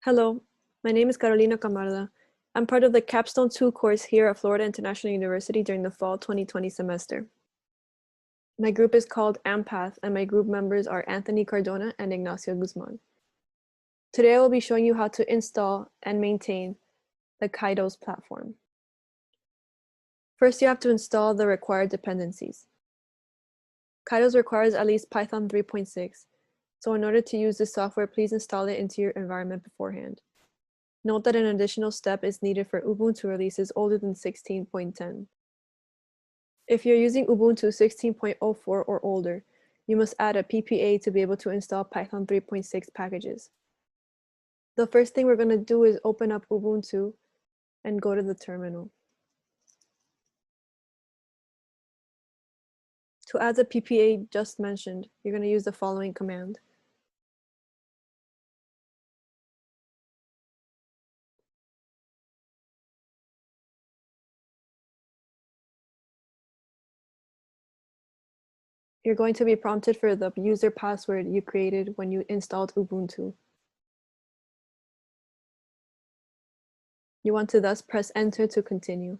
Hello, my name is Carolina Camarda. I'm part of the Capstone 2 course here at Florida International University during the fall 2020 semester. My group is called AMPATH, and my group members are Anthony Cardona and Ignacio Guzman. Today I will be showing you how to install and maintain the Kytos platform. First, you have to install the required dependencies. Kytos requires at least Python 3.6, so in order to use this software, please install it into your environment beforehand. Note that an additional step is needed for Ubuntu releases older than 16.10. If you're using Ubuntu 16.04 or older, you must add a PPA to be able to install Python 3.6 packages. The first thing we're going to do is open up Ubuntu and go to the terminal. To add the PPA just mentioned, you're going to use the following command. You're going to be prompted for the user password you created when you installed Ubuntu. You want to thus press enter to continue.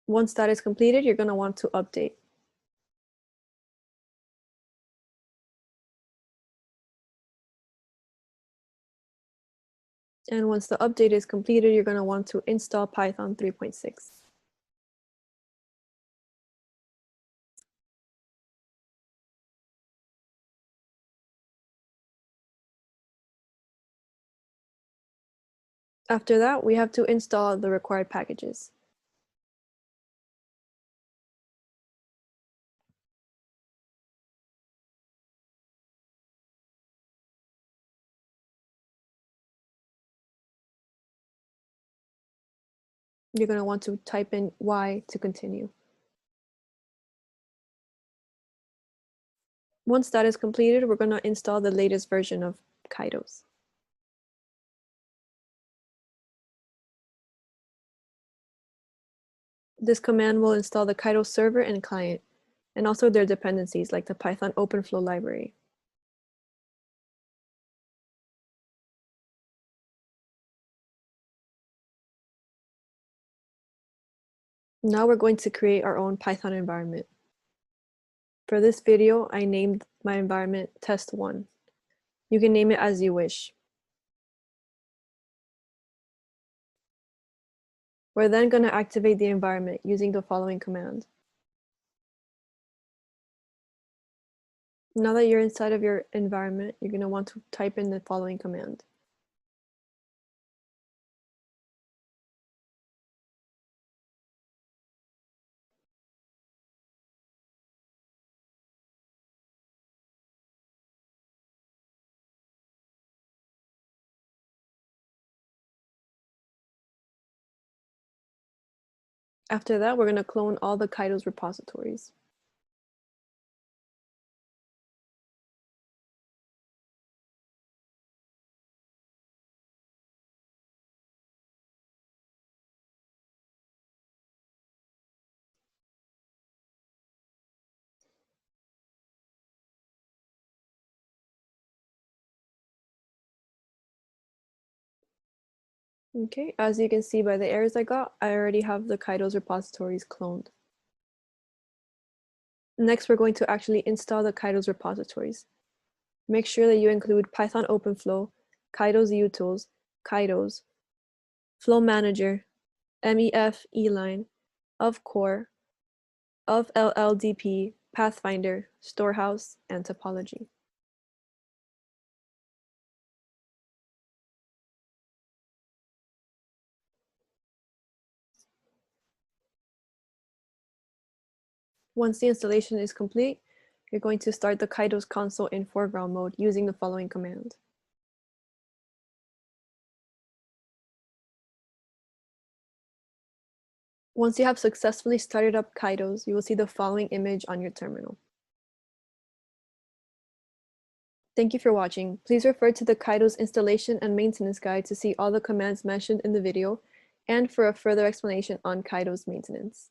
Once that is completed, you're going to want to update. And once the update is completed, you're going to want to install Python 3.6. After that, we have to install the required packages. You're going to want to type in Y to continue. Once that is completed, we're going to install the latest version of Kytos. This command will install the Kytos server and client, and also their dependencies like the Python OpenFlow library. Now we're going to create our own Python environment. For this video, I named my environment test1. You can name it as you wish. We're then going to activate the environment using the following command. Now that you're inside of your environment, you're going to want to type in the following command. After that, we're going to clone all the Kytos repositories. Okay, as you can see by the errors I got, I already have the Kytos repositories cloned. Next, we're going to actually install the Kytos repositories. Make sure that you include Python OpenFlow, Kytos utils, Kytos, Flow Manager, MEF Eline, of Core, of LLDP, Pathfinder, Storehouse, and Topology. Once the installation is complete, you're going to start the Kytos console in foreground mode using the following command. Once you have successfully started up Kytos, you will see the following image on your terminal. Thank you for watching. Please refer to the Kytos installation and maintenance guide to see all the commands mentioned in the video and for a further explanation on Kytos maintenance.